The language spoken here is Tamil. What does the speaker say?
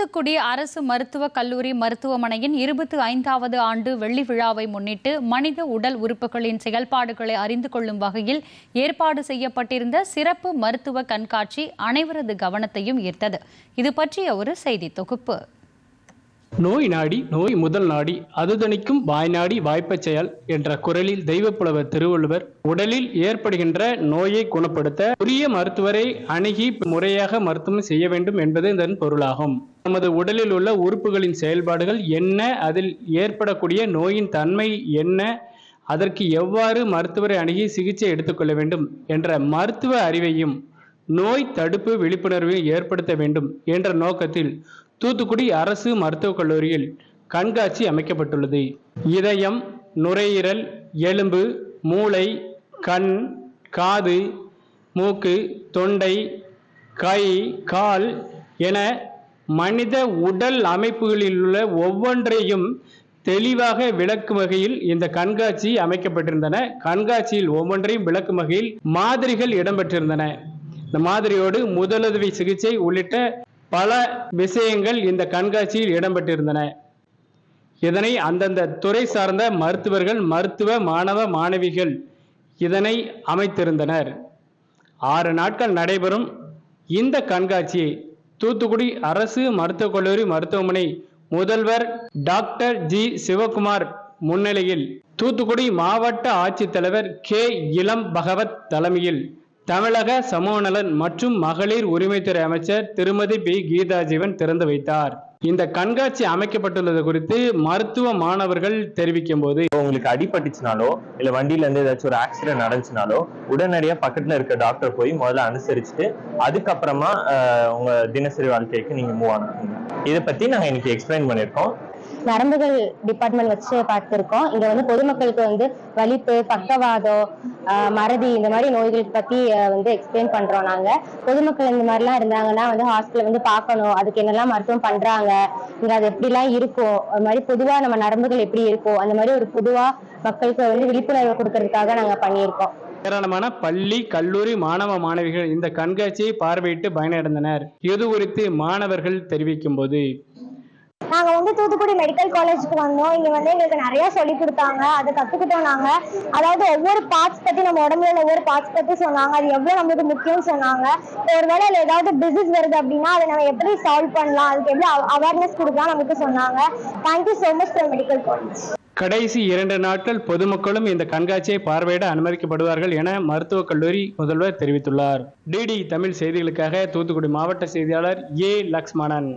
தூத்துக்குடி அரசு மருத்துவக் கல்லூரி மருத்துவமனையின் 25வது ஆண்டு வெள்ளி விழாவை முன்னிட்டு மனித உடல் உறுப்புகளின் செயல்பாடுகளை அறிந்து கொள்ளும் வகையில் ஏற்பாடு செய்யப்பட்டிருந்த சிறப்பு மருத்துவ கண்காட்சி அனைவரது கவனத்தையும் ஈர்த்தது. இது பற்றிய ஒரு செய்தி தொகுப்பு. நோய் நாடி நோய் முதல் நாடி அதுதணிக்கும் வாய்நாடி வாய்ப்பச் செயல் என்ற குரலில் தெய்வப்புலவர் திருவள்ளுவர் உடலில் ஏற்படுகின்ற நோயை குணப்படுத்த உரிய மருத்துவரை அணுகி முறையாக மருத்துவம் செய்ய வேண்டும் என்பது இதன் பொருளாகும். நமது உடலில் உள்ள உறுப்புகளின் செயல்பாடுகள் என்ன, அதில் ஏற்படக்கூடிய நோயின் தன்மை என்ன, அதற்கு எவ்வாறு மருத்துவரை அணுகி சிகிச்சை எடுத்துக்கொள்ள வேண்டும் என்ற மருத்துவ அறிவையும் நோய் தடுப்பு விழிப்புணர்வையும் ஏற்படுத்த வேண்டும் என்ற நோக்கத்தில் தூத்துக்குடி அரசு மருத்துவக் கல்லூரியில் கண்காட்சி அமைக்கப்பட்டுள்ளது. இதயம், நுரையீரல், எலும்பு, மூளை, கண், காது, மூக்கு, தொண்டை, கை, கால் என மனித உடல் அமைப்புகளில் உள்ள ஒவ்வொன்றையும் தெளிவாக விளக்கும் வகையில் இந்த கண்காட்சி அமைக்கப்பட்டிருந்தன. கண்காட்சியில் ஒவ்வொன்றையும் விளக்கும் வகையில் மாதிரிகள் இடம்பெற்றிருந்தன. இந்த மாதிரியோடு முதலுதவி சிகிச்சை உள்ளிட்ட பல விஷயங்கள் இந்த கண்காட்சியில் இடம்பெற்றிருந்தன. இதனை அந்தந்த துறை சார்ந்த மருத்துவர்கள், மருத்துவ மாணவ மாணவிகள் இதனை அமைத்திருந்தனர். 6 நாட்கள் நடைபெறும் இந்த கண்காட்சியை தூத்துக்குடி அரசு மருத்துவக் கல்லூரி மருத்துவமனை முதல்வர் டாக்டர் ஜி சிவகுமார் முன்னிலையில் தூத்துக்குடி மாவட்ட ஆட்சித்தலைவர் கே இளம் பகவத் தலைமையில் தமிழக சமூக நலன் மற்றும் மகளிர் உரிமைத்துறை அமைச்சர் திருமதி பி கீதாஜீவன் திறந்து வைத்தார். இந்த கண்காட்சி அமைக்கப்பட்டுள்ளது குறித்து மருத்துவ மாணவர்கள் தெரிவிக்கும் போது, உங்களுக்கு அடிபட்டுச்சுனாலோ இல்ல வண்டியில இருந்து ஏதாச்சும் ஒரு ஆக்சிடென்ட் நடந்துச்சுனாலோ உடனடியா பக்கத்துல இருக்க டாக்டர் போய் முதல்ல அனுசரிச்சுட்டு அதுக்கப்புறமா உங்க தினசரி வாழ்க்கைக்கு நீங்க மூவ் ஆகணும். இதை பத்தி நாங்க இன்னைக்கு எக்ஸ்பிளைன் பண்ணிருக்கோம். நரம்புகள் டிபார்ட்மெண்ட் வச்சு பார்த்திருக்கோம். இங்க வந்து பொதுமக்களுக்கு வலிப்பு, பக்கவாதம், மறதி இந்த மாதிரி நோய்கள் பத்தி எக்ஸ்பிளைன் பண்றோம். நாங்க பொதுமக்கள் இந்த மாதிரிலாம் இருந்தாங்கன்னா ஹாஸ்பிட்டல் பார்க்கணும், அதுக்கு என்னெல்லாம் மருத்துவம் பண்றாங்க, இங்க அது எப்படிலாம் இருக்கும், அது மாதிரி பொதுவா நம்ம நரம்புகள் எப்படி இருக்கும், அந்த மாதிரி ஒரு பொதுவா மக்களுக்கு விழிப்புணர்வு கொடுக்கறதுக்காக நாங்க பண்ணியிருக்கோம். ஏராளமான பள்ளி, கல்லூரி மாணவ மாணவிகள் இந்த கண்காட்சியை பார்வையிட்டு பயனடைந்தனர். இது குறித்து மாணவர்கள் தெரிவிக்கும் போது, நாங்க தூத்துக்குடி மெடிக்கல் காலேஜுக்கு வந்தோம். இங்க எங்களுக்கு நிறைய சொல்லி கொடுத்தாங்க, அதை கத்துக்கிட்டோம். நாங்க அதாவது ஒவ்வொரு பார்ட்ஸ் பத்தி, நம்ம உடம்புல ஒவ்வொரு பார்ட்ஸ் பத்தி சொன்னாங்க, அது எவ்வளவு நம்மளுக்கு முக்கியம்னு சொன்னாங்க. ஒருவேளை ஏதாவது டிசீஸ் வருது அப்படின்னா அதை நம்ம எப்படி சால்வ் பண்ணலாம், அதுக்கு எப்படி அவேர்னஸ் கொடுக்கலாம் நமக்கு சொன்னாங்க. Thank you so much for medical college. கடைசி 2 நாட்கள் பொதுமக்களும் இந்த கண்காட்சியை பார்வையிட அனுமதிக்கப்படுவார்கள் என மருத்துவக் கல்லூரி முதல்வர் தெரிவித்துள்ளார். டிடி தமிழ் செய்திகளுக்காக தூத்துக்குடி மாவட்ட செய்தியாளர் ஏ லக்ஷ்மணன்.